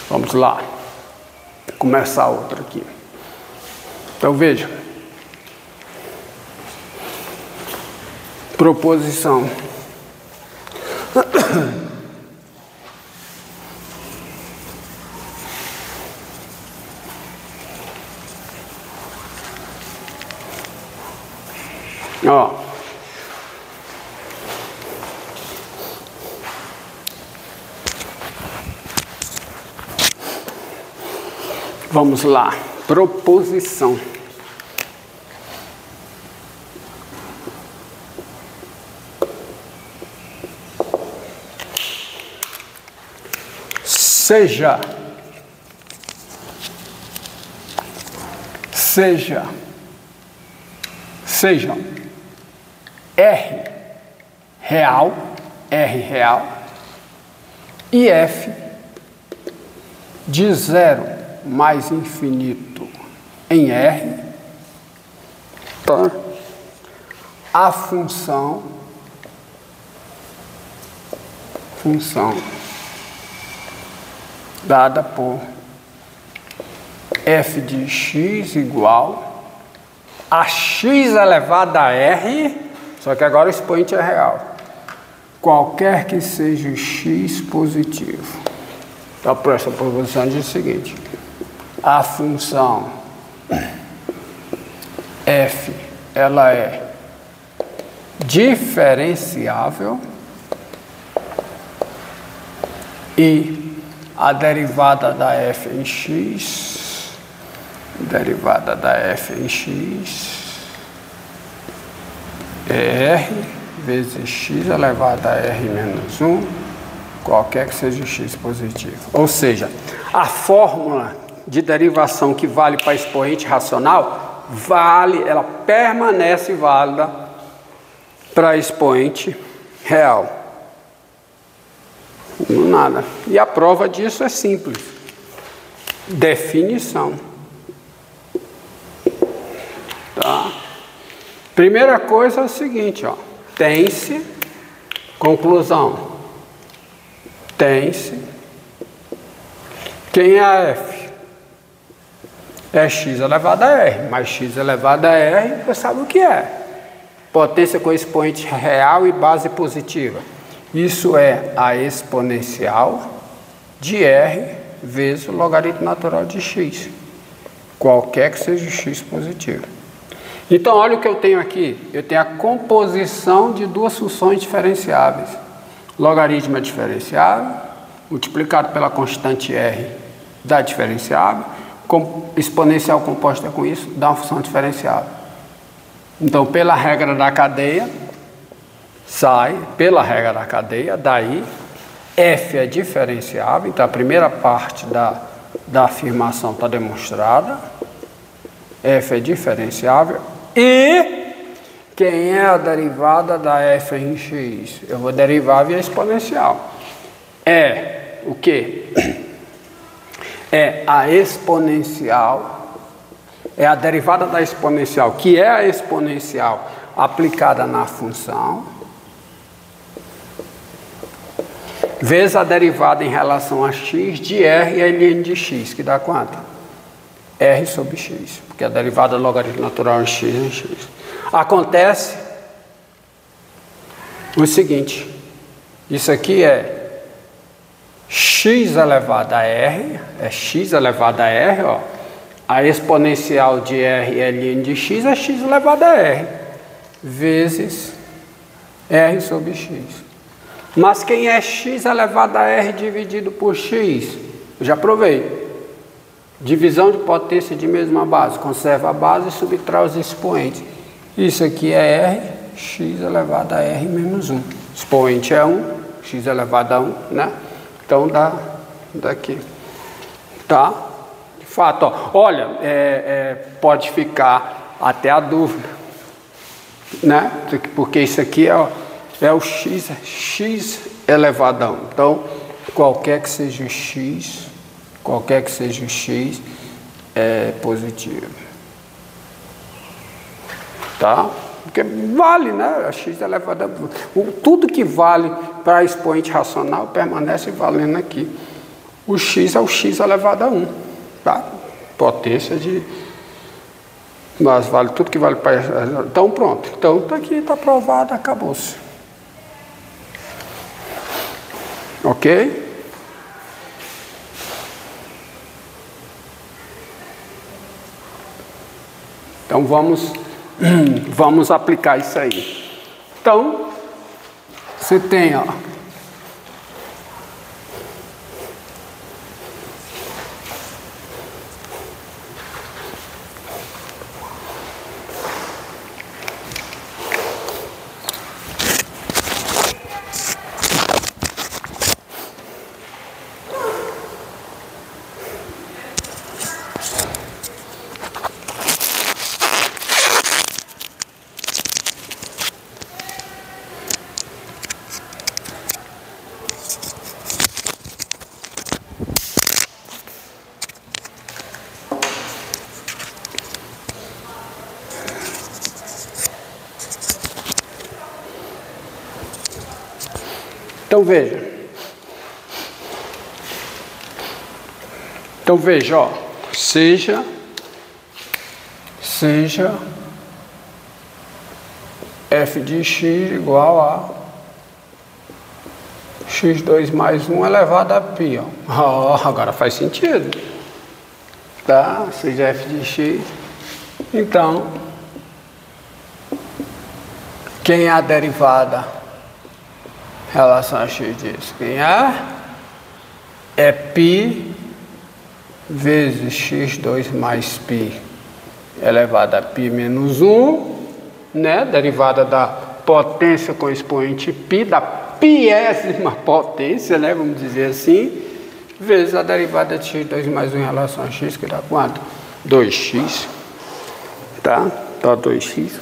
Vamos lá. Começar outra aqui. Então veja. Proposição. Ó. Vamos lá. Proposição. Sejam R real e F de 0 mais infinito em R, tá? A função dada por f de x igual a x elevado a r, só que agora o expoente é real, qualquer que seja o x positivo. Então, por essa proposição diz o seguinte: a função f, ela é diferenciável e a derivada da f em x, é r vezes x elevado a r menos 1, qualquer que seja o x positivo. Ou seja, a fórmula de derivação que vale para expoente racional, ela permanece válida para expoente real. Nada. E a prova disso é simples. Definição. Tá? Primeira coisa é o seguinte, ó. Tem-se, conclusão. Tem-se. Quem é a F? É x elevado a r, mas x elevado a r, você sabe o que é. Potência com expoente real e base positiva. Isso é a exponencial de r vezes o logaritmo natural de x, qualquer que seja o x positivo. Então, olha o que eu tenho aqui. Eu tenho a composição de duas funções diferenciáveis. Logaritmo é diferenciável, multiplicado pela constante r dá diferenciável, exponencial composta com isso dá uma função diferenciável. Então, pela regra da cadeia, daí f é diferenciável. Então a primeira parte da afirmação está demonstrada. F é diferenciável. E quem é a derivada da f em x? Eu vou derivar via exponencial. É o quê? É a exponencial, é a derivada da exponencial, que é a exponencial aplicada na função, vezes a derivada em relação a x de r e ln de x, que dá quanto? R sobre x, porque a derivada do logaritmo natural em x. Acontece o seguinte, isso aqui é x elevado a r, ó, a exponencial de r e ln de x é x elevado a r, vezes r sobre x. Mas quem é x elevado a r dividido por x? Eu já provei. Divisão de potência de mesma base. Conserva a base e subtrai os expoentes. Isso aqui é r, x elevado a r menos 1. Expoente é 1, x elevado a 1, né? Então dá daqui. Tá? De fato, ó, olha, pode ficar até a dúvida, né? Porque isso aqui é o x elevado a 1. Então, qualquer que seja o x é positivo. Tá? Porque vale, né? A x elevado a 1. Tudo que vale para expoente racional permanece valendo aqui. O x é o x elevado a 1. Tá? Potência de... Mas vale tudo que vale para... Então pronto. Então está aqui, está provado, acabou-se. Ok? Então vamos aplicar isso aí. Então, você tem, ó, Então veja, ó, seja f de x igual a x2 mais 1 elevado a π, ó. Oh, agora faz sentido, tá? Seja f de x. Então, quem é a derivada em relação a x disso? Quem é? É π vezes x2 mais π elevado a π menos 1, né? Derivada da potência com expoente π, da piésima potência, né? Vamos dizer assim, vezes a derivada de x2 mais 1 em relação a x, que dá quanto? 2x, tá? Dá 2x.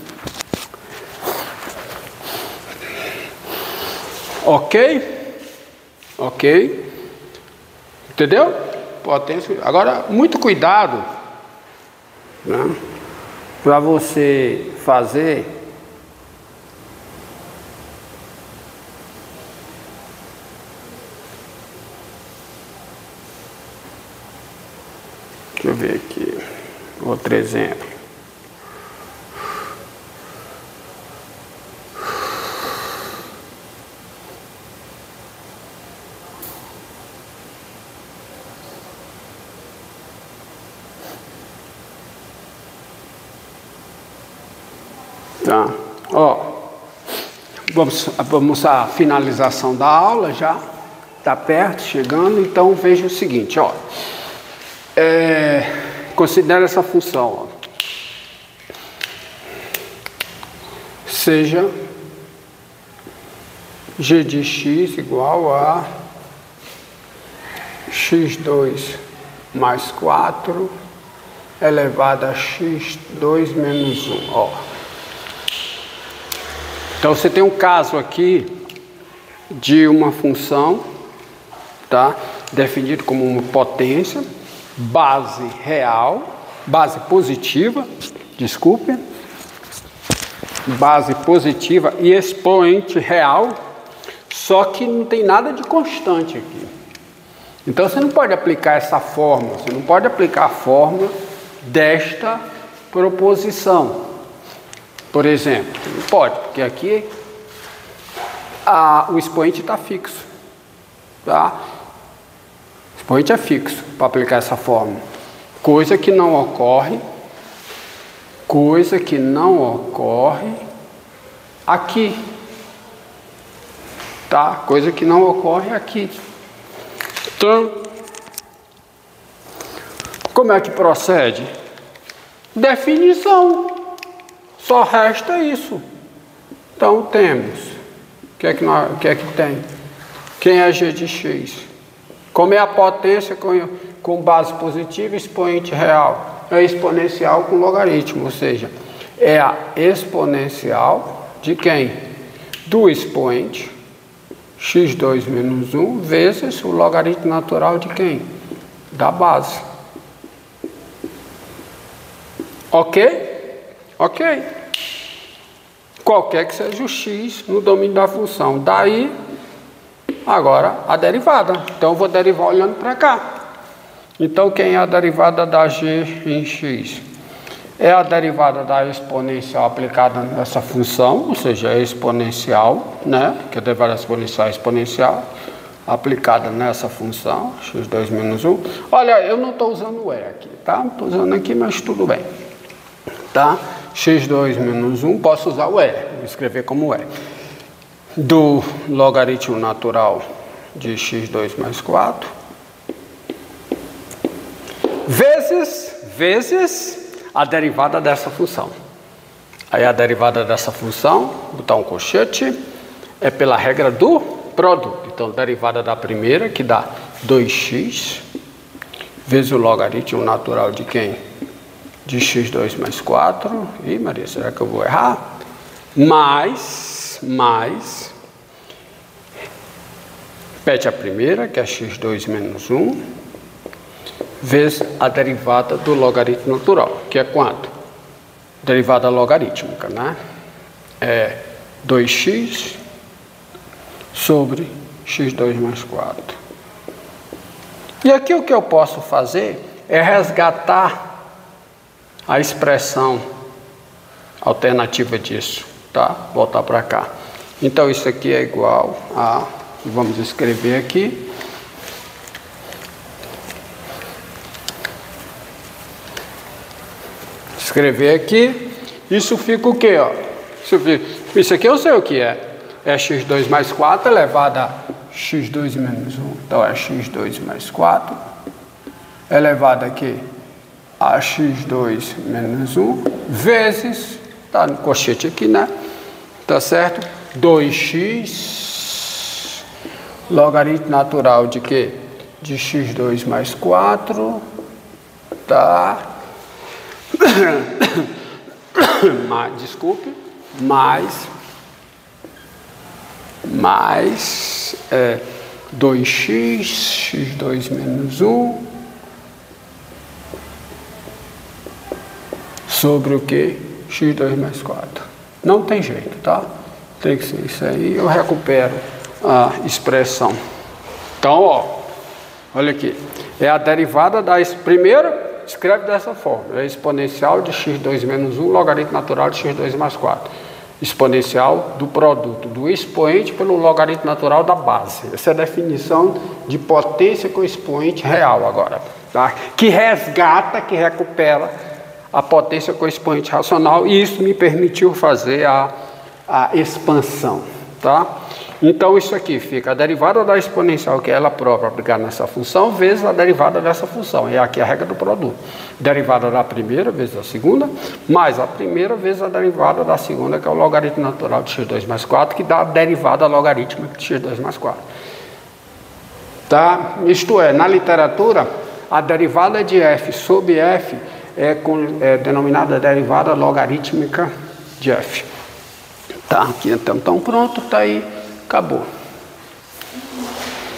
Ok? Ok? Entendeu? Potência. Agora, muito cuidado, né, para você fazer deixa eu ver aqui outro exemplo. Tá, ó, vamos à finalização da aula, já está perto, chegando. Então veja o seguinte, ó, considere essa função, ó, seja g de x igual a x2 mais 4 elevado a x2 menos 1, ó. Então você tem um caso aqui de uma função, tá? Definido como uma potência, base real, base positiva, desculpe, base positiva e expoente real, só que não tem nada de constante aqui. Então você não pode aplicar essa fórmula, você não pode aplicar a fórmula desta proposição. Por exemplo, não pode, porque aqui o expoente está fixo, tá? O expoente é fixo para aplicar essa fórmula. Coisa que não ocorre aqui, tá? Coisa que não ocorre aqui. Então, como é que procede? Definição. Só resta isso. Então temos. O que é que tem? Quem é g de x? Como é a potência com base positiva e expoente real? É exponencial com logaritmo, ou seja, é a exponencial de quem? Do expoente, x2 menos 1, vezes o logaritmo natural de quem? Da base. Ok? Ok? Qualquer que seja o x no domínio da função. Daí, agora a derivada. Então eu vou derivar olhando para cá. Então quem é a derivada da g em x? É a derivada da exponencial aplicada nessa função, ou seja, é exponencial, né? Que a derivada exponencial é exponencial aplicada nessa função, x2 menos 1. Olha, eu não estou usando o e aqui, tá? Não estou usando aqui, mas tudo bem. Tá? x2 menos 1, posso usar o e, vou escrever como e. Do logaritmo natural de x2 mais 4, vezes a derivada dessa função. Aí a derivada dessa função, botar um colchete, é pela regra do produto. Então, derivada da primeira, que dá 2x, vezes o logaritmo natural de quem? De x2 mais 4. Ih, Maria, será que eu vou errar? Mais, repete a primeira, que é x2 menos 1, vezes a derivada do logaritmo natural, que é quanto? Derivada logarítmica, né? É 2x sobre x2 mais 4. E aqui o que eu posso fazer é resgatar a expressão alternativa disso, tá? Voltar para cá. Então isso aqui é igual a, vamos escrever aqui, isso fica o quê, ó? Isso aqui eu sei o que é. É x2 mais 4 elevado a x2 menos 1. Então é x2 mais 4 elevado aqui a x2 menos 1 vezes, tá no colchete aqui, né? Tá certo? 2x logaritmo natural de quê? De x2 mais 4, tá? Desculpe, mais 2x, x2 menos 1, sobre o que? x2 mais 4. Não tem jeito, tá? Tem que ser isso aí, eu recupero a expressão. Então, ó, olha aqui, é a derivada da primeira. Escreve dessa forma, é exponencial de x2 menos 1, logaritmo natural de x2 mais 4. Exponencial do produto, do expoente pelo logaritmo natural da base. Essa é a definição de potência com expoente real agora. Tá? Que resgata, que recupera a potência com expoente racional, e isso me permitiu fazer a expansão. Tá? Então isso aqui fica a derivada da exponencial, que é ela própria aplicada nessa função, vezes a derivada dessa função. E aqui é a regra do produto. Derivada da primeira vezes a segunda, mais a primeira vezes a derivada da segunda, que é o logaritmo natural de x2 mais 4, que dá a derivada logarítmica de x2 mais 4. Tá? Isto é, na literatura, a derivada de f sobre f é denominada derivada logarítmica de f. Tá? Aqui então pronto, tá aí. Acabou.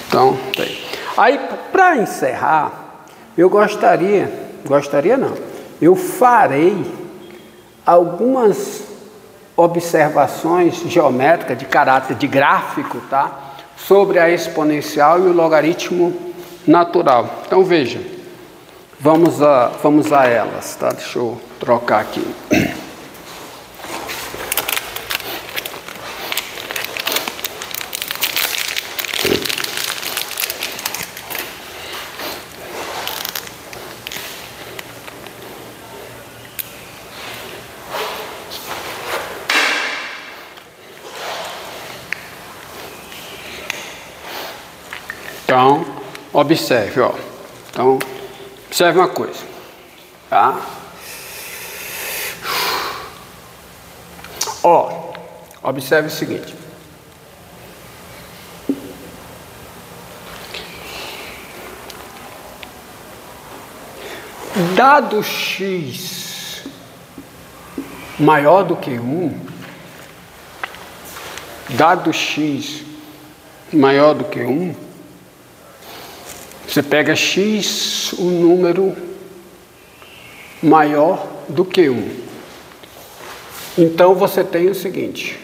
Então, aí para encerrar, eu eu farei algumas observações geométricas de caráter de gráfico, tá? Sobre a exponencial e o logaritmo natural. Então veja, vamos a elas, tá? Deixa eu trocar aqui. Então, observe, ó. Então, observe uma coisa, tá? Ó, observe o seguinte. Dado x maior do que 1, dado x maior do que 1, você pega x, um número maior do que 1. Então você tem o seguinte,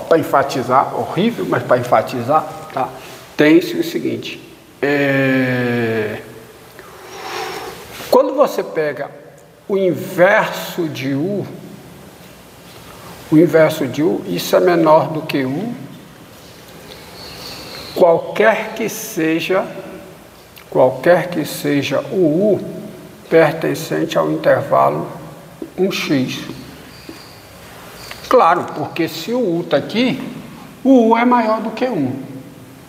para enfatizar, horrível, mas para enfatizar, tá? Tem-se o seguinte, quando você pega o inverso de U, isso é menor do que U, qualquer que seja o U pertencente ao intervalo 1x. Claro, porque se o U está aqui, o U é maior do que 1.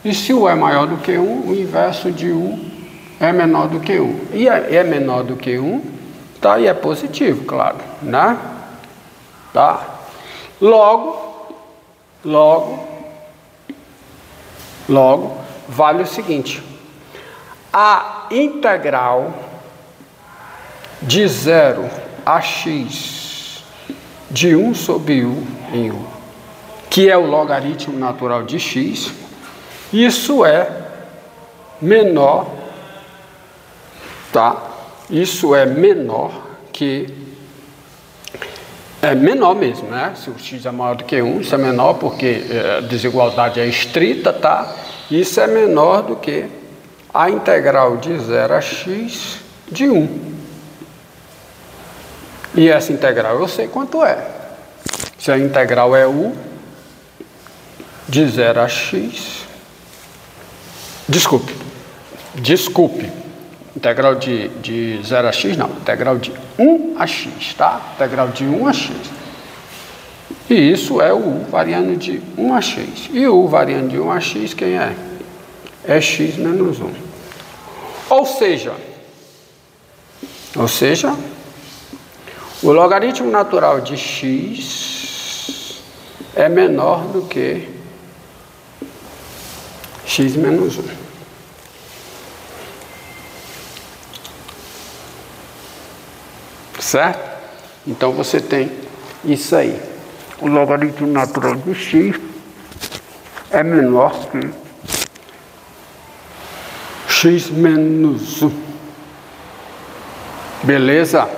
E se U é maior do que 1, o inverso de U é menor do que 1. E é menor do que 1, tá? E é positivo, claro, né? Tá? Logo, vale o seguinte. A integral de 0 a x de 1 sobre U em U, que é o logaritmo natural de x, isso é menor, tá? Isso é menor que... É menor mesmo, né? Se o x é maior do que 1, isso é menor porque a desigualdade é estrita, tá? Isso é menor do que a integral de 0 a x de 1. E essa integral eu sei quanto é. Se a integral é U de 0 a x... Desculpe. Integral de 0 a x, não. Integral de 1 a x, tá? Integral de 1 a x. E isso é o U variando de 1 a x. E o U variando de 1 a x, quem é? É x menos 1. Ou seja, o logaritmo natural de x é menor do que x menos 1. Certo? Então você tem isso aí. O logaritmo natural de x é menor que x menos 1. Beleza?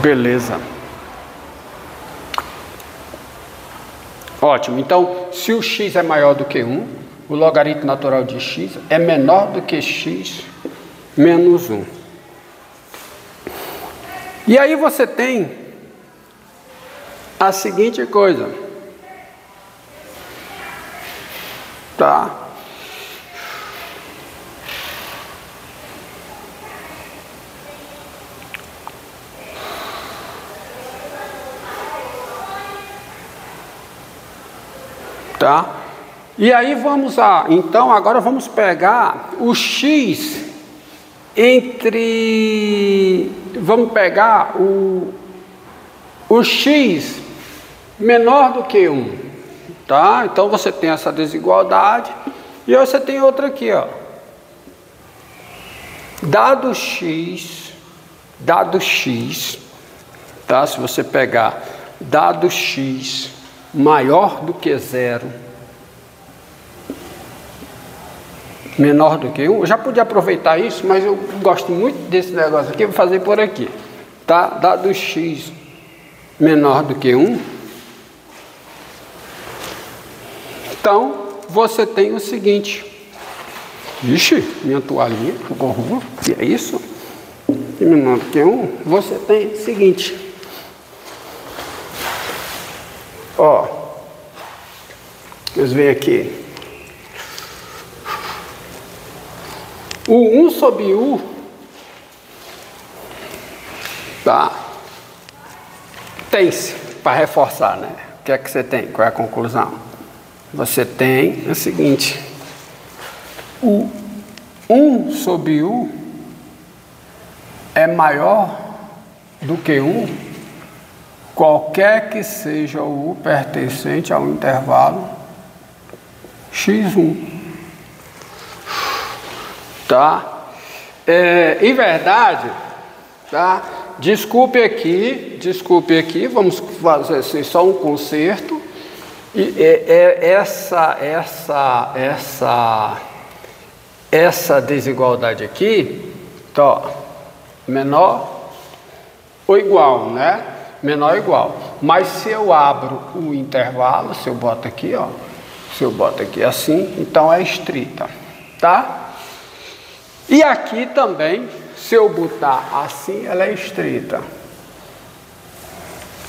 Beleza. Ótimo. Então, se o x é maior do que 1, o logaritmo natural de x é menor do que x menos 1. E aí você tem a seguinte coisa, tá? Tá? E aí então agora vamos pegar o x vamos pegar o x menor do que 1, tá? Então você tem essa desigualdade e você tem outra aqui, ó. Dado x, tá? Se você pegar dado x maior do que 0, menor do que 1, eu já podia aproveitar isso, mas eu gosto muito desse negócio aqui, vou fazer por aqui, tá? Dado x menor do que 1, então você tem o seguinte, ixi, minha toalhinha, que é isso? Menor do que 1, você tem o seguinte, ó, vocês veem aqui, o 1 sobre U, tá? Tem-se, para reforçar, né? O que é que você tem? Qual é a conclusão? Você tem o seguinte, o 1 sobre U é maior do que 1, qualquer que seja o U pertencente ao intervalo x1. Tá? Em verdade, tá? Desculpe aqui, vamos fazer assim, só um conserto. E essa desigualdade aqui, tá, menor ou igual, né? menor ou igual. Mas se eu abro o intervalo, se eu boto aqui, ó, se eu boto aqui assim, então é estrita, tá? E aqui também, se eu botar assim, ela é estrita.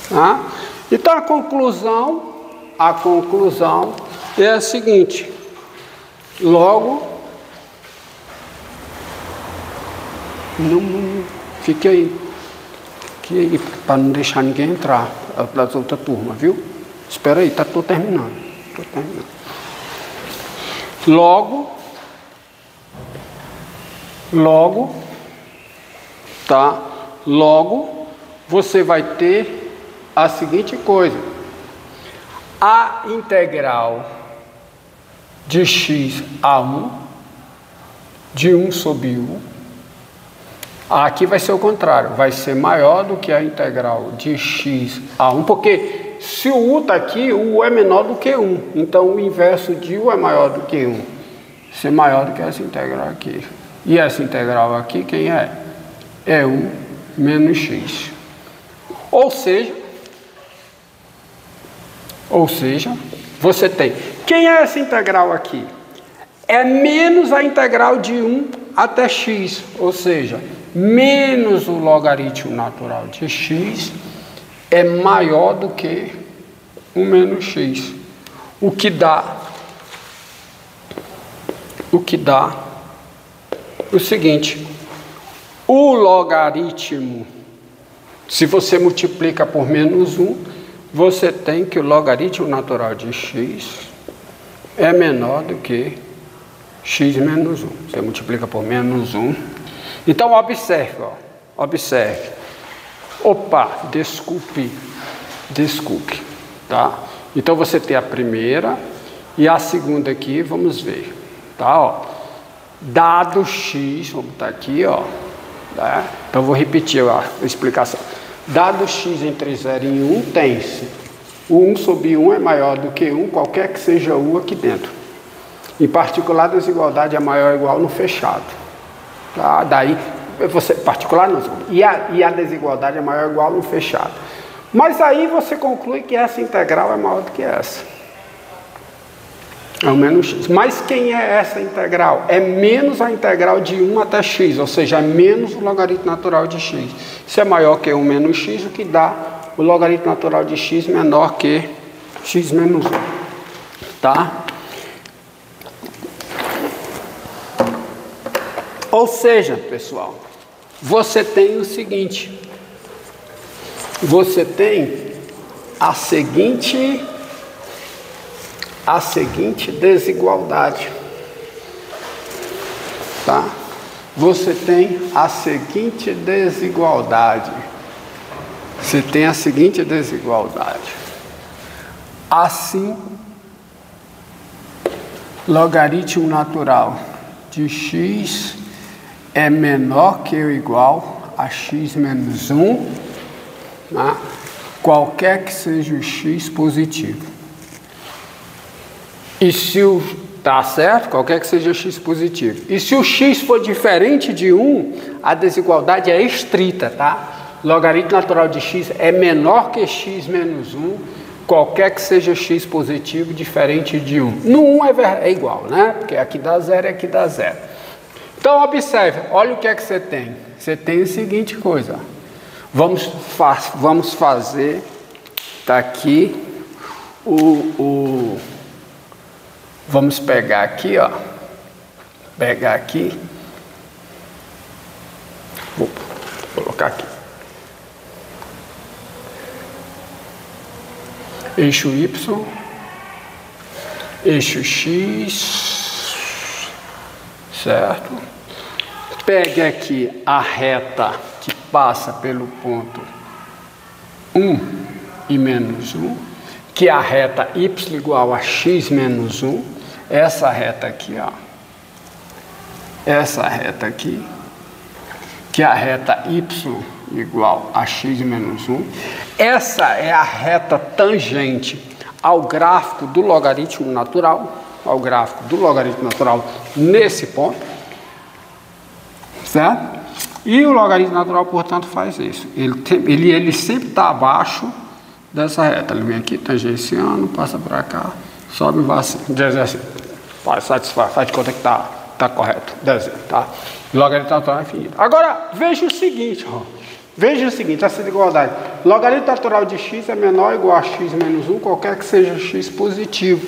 Tá? Então a conclusão é a seguinte: logo, não fique aí, para não deixar ninguém entrar das outras turmas, viu? Espera aí, tô terminando. Logo, você vai ter a seguinte coisa: a integral de x a 1, de 1 sobre 1, aqui vai ser o contrário, vai ser maior do que a integral de x a 1, porque se o u está aqui, o u é menor do que 1, então o inverso de u é maior do que 1, ser maior do que essa integral aqui. E essa integral aqui, quem é? É 1 menos x. Ou seja, você tem, quem é essa integral aqui? É menos a integral de 1 até x, ou seja, menos o logaritmo natural de x é maior do que 1 menos x, o que dá o seguinte: o logaritmo, se você multiplica por menos 1, você tem que o logaritmo natural de x é menor do que x menos 1. Você multiplica por menos 1. Então, observe, ó. Observe. Opa, desculpe. Tá? Então, você tem a primeira e a segunda aqui, vamos ver. Tá, ó. Dado x, vamos botar aqui, ó. Tá? Então, vou repetir a explicação. Dado x entre 0 e 1, tem-se o 1 sobre 1 é maior do que 1, qualquer que seja u aqui dentro. Em particular, a desigualdade é maior ou igual no fechado. Tá? Daí, particular não, e a desigualdade é maior ou igual no fechado. Mas aí você conclui que essa integral é maior do que essa. É o menos x. Mas quem é essa integral? É menos a integral de 1 até x, ou seja, é menos o logaritmo natural de x. Isso é maior que 1 menos x, o que dá o logaritmo natural de x menor que x menos 1. Tá? Ou seja, pessoal, você tem o seguinte. Você tem a seguinte desigualdade, tá? Você tem a seguinte desigualdade. Assim, logaritmo natural de x é menor que ou igual a x menos 1, tá? Qualquer que seja o x positivo. E se o tá certo, qualquer que seja o x positivo. E se o x for diferente de 1, a desigualdade é estrita, tá? Logaritmo natural de x é menor que x menos 1, qualquer que seja x positivo diferente de 1. No 1 é igual, né? Porque aqui dá 0 e aqui dá 0. Então, observe, olha o que é que você tem. Você tem a seguinte coisa. Vamos fazer, tá aqui, vamos pegar aqui, ó. Pegar aqui. Vou colocar aqui. Eixo Y, eixo X, certo? Pegue aqui a reta que passa pelo ponto 1 e menos 1, que é a reta Y igual a X menos 1, essa reta aqui, ó. Essa reta aqui, que é a reta Y igual a x menos 1. Essa é a reta tangente ao gráfico do logaritmo natural, nesse ponto, certo? E o logaritmo natural, portanto, faz isso. Ele sempre está abaixo dessa reta. Ele vem aqui, tangenciando, passa para cá, sobe e vai assim. Diz assim. Faz de conta que está correto. Desenho, tá? O logaritmo natural é infinito. Agora, veja o seguinte, ó. Veja o seguinte, essa desigualdade. Logaritmo natural de x é menor ou igual a x menos 1, qualquer que seja x positivo.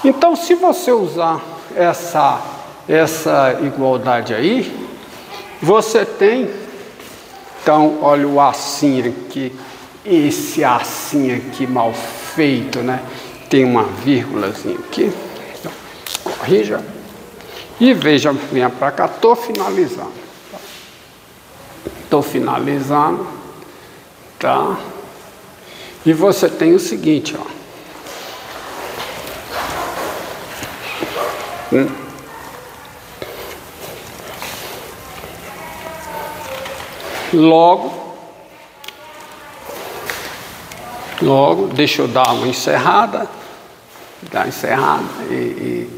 Então, se você usar essa igualdade aí, você tem, então, olha o assim aqui, esse assim aqui mal feito, né? Tem uma vírgulazinha aqui, então, corrija, e veja, venha para cá, estou finalizando. Estou finalizando, tá? E você tem o seguinte, ó. Logo, deixa eu dar uma encerrada, e